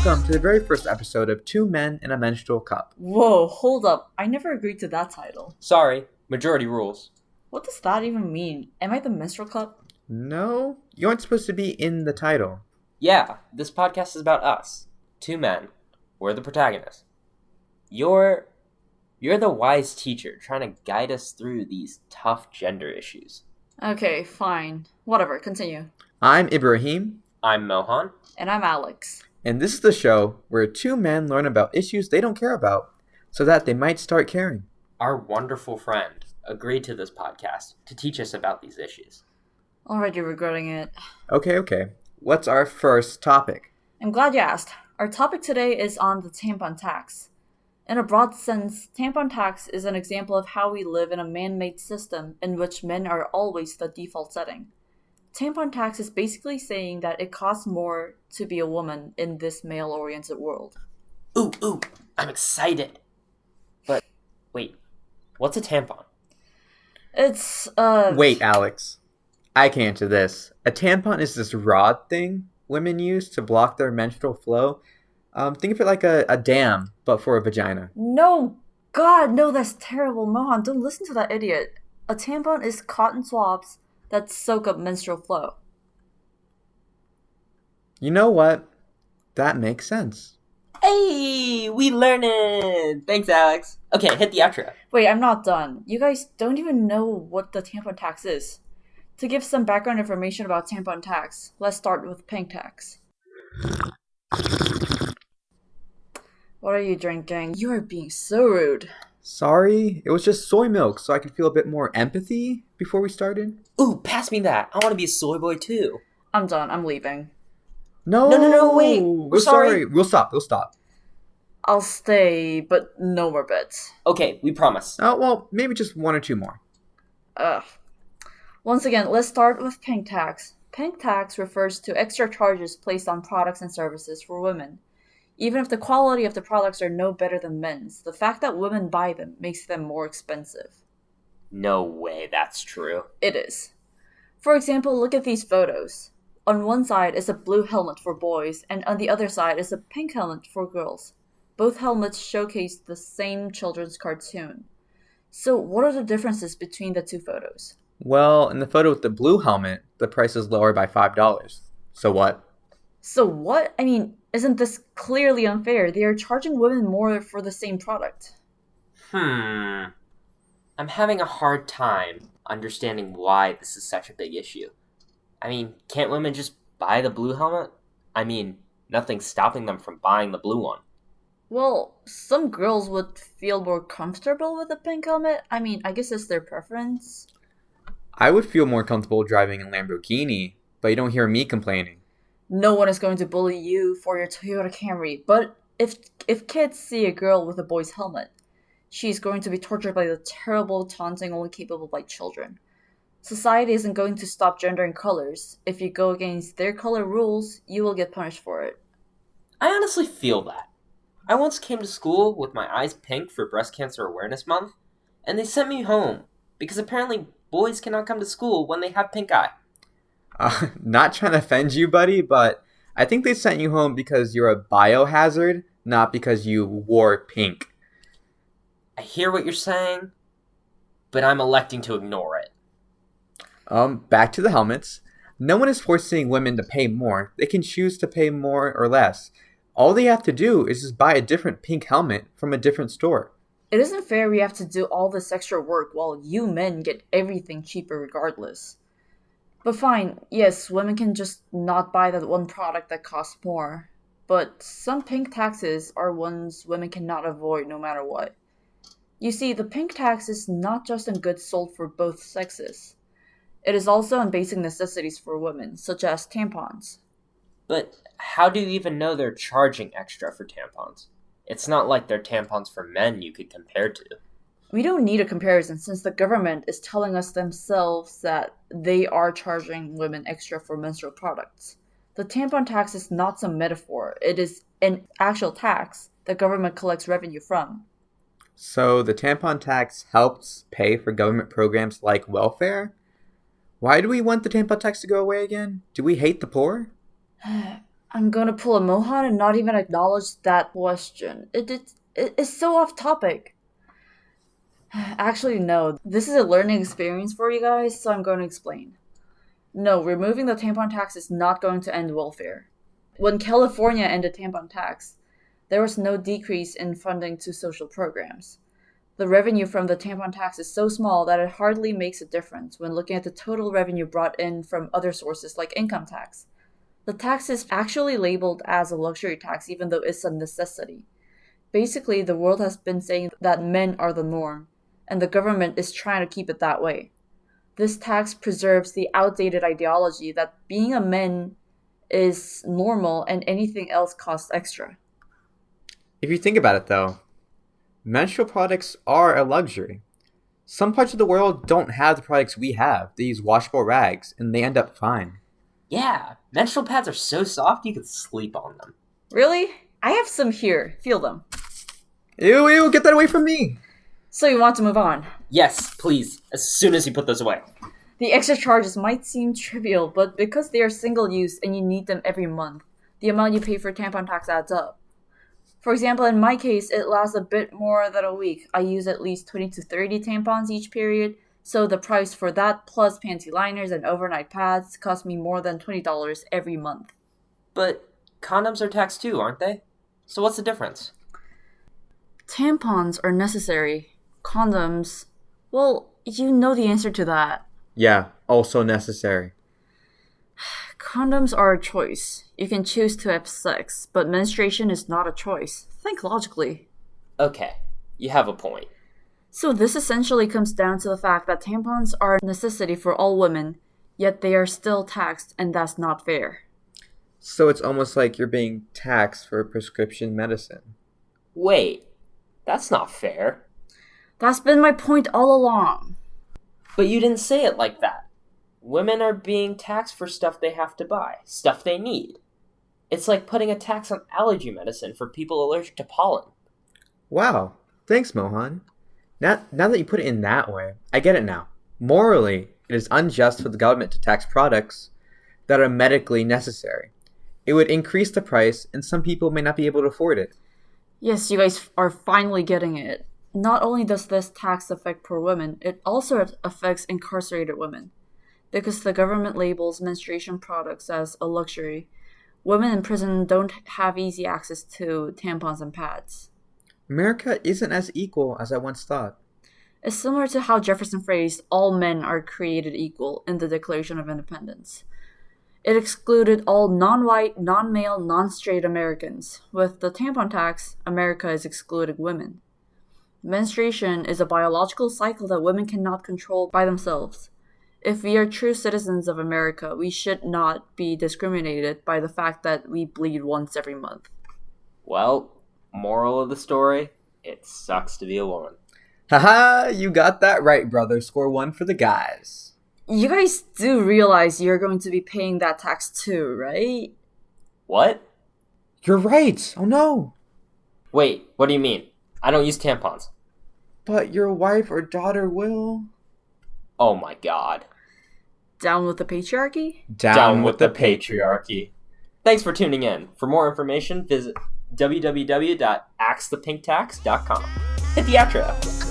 welcome to the very first episode of Two Men in a Menstrual Cup. Whoa, hold up. I never agreed to that title. Sorry, majority rules. What does that even mean? Am I the menstrual cup? No, you aren't supposed to be in the title. Yeah, this podcast is about us. Two men. We're the protagonists. You're the wise teacher trying to guide us through these tough gender issues. Okay, fine. Whatever, continue. I'm Ibrahim. I'm Mohan. And I'm Alex. And this is the show where two men learn about issues they don't care about so that they might start caring. Our wonderful friend agreed to this podcast to teach us about these issues. Already regretting it. Okay. What's our first topic? I'm glad you asked. Our topic today is on the tampon tax. In a broad sense, tampon tax is an example of how we live in a man-made system in which men are always the default setting. Tampon tax is basically saying that it costs more to be a woman in this male-oriented world. Ooh, I'm excited. But, wait, what's a tampon? It's, Wait, Alex. I can answer this. A tampon is this rod thing women use to block their menstrual flow. Think of it like a dam, but for a vagina. No! God, no, that's terrible. Mohan, don't listen to that idiot. A tampon is cotton swabs that soak up menstrual flow. You know what? That makes sense. Hey, we learned! Thanks, Alex. Okay, hit the outro. Wait, I'm not done. You guys don't even know what the tampon tax is. To give some background information about tampon tax, let's start with pink tax. What are you drinking? You are being so rude. Sorry, it was just soy milk so I could feel a bit more empathy before we started. Ooh, pass me that. I want to be a soy boy too. I'm done. I'm leaving. No, wait. We're sorry. We'll stop. I'll stay, but no more bets. Okay, we promise. Oh, well, maybe just one or two more. Ugh. Once again, let's start with pink tax. Pink tax refers to extra charges placed on products and services for women. Even if the quality of the products are no better than men's, the fact that women buy them makes them more expensive. No way that's true. It is. For example, look at these photos. On one side is a blue helmet for boys, and on the other side is a pink helmet for girls. Both helmets showcase the same children's cartoon. So what are the differences between the two photos? Well, in the photo with the blue helmet, the price is lower by $5. So what? So what? I mean, isn't this clearly unfair? They are charging women more for the same product. I'm having a hard time understanding why this is such a big issue. I mean, can't women just buy the blue helmet? I mean, nothing's stopping them from buying the blue one. Well, some girls would feel more comfortable with a pink helmet. I mean, I guess it's their preference. I would feel more comfortable driving a Lamborghini, but you don't hear me complaining. No one is going to bully you for your Toyota Camry, but if kids see a girl with a boy's helmet, she's going to be tortured by the terrible taunting only capable by children. Society isn't going to stop gendering colors. If you go against their color rules, you will get punished for it. I honestly feel that. I once came to school with my eyes pink for Breast Cancer Awareness Month, and they sent me home because apparently boys cannot come to school when they have pink eye. Not trying to offend you, buddy, but I think they sent you home because you're a biohazard, not because you wore pink. I hear what you're saying, but I'm electing to ignore it. Back to the helmets. No one is forcing women to pay more. They can choose to pay more or less. All they have to do is just buy a different pink helmet from a different store. It isn't fair we have to do all this extra work while you men get everything cheaper regardless. But fine, yes, women can just not buy that one product that costs more. But some pink taxes are ones women cannot avoid no matter what. You see, the pink tax is not just on goods sold for both sexes. It is also on basic necessities for women, such as tampons. But how do you even know they're charging extra for tampons? It's not like they're tampons for men you could compare to. We don't need a comparison since the government is telling us themselves that they are charging women extra for menstrual products. The tampon tax is not some metaphor. It is an actual tax the government collects revenue from. So the tampon tax helps pay for government programs like welfare? Why do we want the tampon tax to go away again? Do we hate the poor? I'm gonna pull a Mohan and not even acknowledge that question. It's so off topic. Actually, no. This is a learning experience for you guys, so I'm going to explain. No, removing the tampon tax is not going to end welfare. When California ended tampon tax, there was no decrease in funding to social programs. The revenue from the tampon tax is so small that it hardly makes a difference when looking at the total revenue brought in from other sources like income tax. The tax is actually labeled as a luxury tax even though it's a necessity. Basically, the world has been saying that men are the norm, and the government is trying to keep it that way. This tax preserves the outdated ideology that being a man is normal and anything else costs extra. If you think about it, though, menstrual products are a luxury. Some parts of the world don't have the products we have. They use washable rags, and they end up fine. Yeah, menstrual pads are so soft you could sleep on them. Really? I have some here. Feel them. Ew, ew, get that away from me! So you want to move on? Yes, please, as soon as you put those away. The extra charges might seem trivial, but because they are single-use and you need them every month, the amount you pay for tampon tax adds up. For example, in my case, it lasts a bit more than a week. I use at least 20 to 30 tampons each period, so the price for that plus panty liners and overnight pads cost me more than $20 every month. But condoms are taxed too, aren't they? So what's the difference? Tampons are necessary. Condoms, well, you know the answer to that. Yeah, also necessary. Condoms are a choice. You can choose to have sex, but menstruation is not a choice. Think logically. Okay, you have a point. So this essentially comes down to the fact that tampons are a necessity for all women, yet they are still taxed, and that's not fair. So it's almost like you're being taxed for prescription medicine. Wait, that's not fair. That's been my point all along. But you didn't say it like that. Women are being taxed for stuff they have to buy, stuff they need. It's like putting a tax on allergy medicine for people allergic to pollen. Wow, thanks, Mohan. Now that you put it in that way, I get it now. Morally, it is unjust for the government to tax products that are medically necessary. It would increase the price, and some people may not be able to afford it. Yes, you guys are finally getting it. Not only does this tax affect poor women, it also affects incarcerated women. Because the government labels menstruation products as a luxury, women in prison don't have easy access to tampons and pads. America isn't as equal as I once thought. It's similar to how Jefferson phrased all men are created equal in the Declaration of Independence. It excluded all non-white, non-male, non-straight Americans. With the tampon tax, America is excluding women. Menstruation is a biological cycle that women cannot control by themselves. If we are true citizens of America, we should not be discriminated by the fact that we bleed once every month. Well, moral of the story, it sucks to be a woman. Haha, you got that right, brother. Score 1 for the guys. You guys do realize you're going to be paying that tax too, right? What? You're right. Oh no. Wait, what do you mean? I don't use tampons. But your wife or daughter will. Oh my god. Down with the patriarchy? Down with the patriarchy. Thanks for tuning in. For more information, visit www.axthepinktax.com. Hit the outro.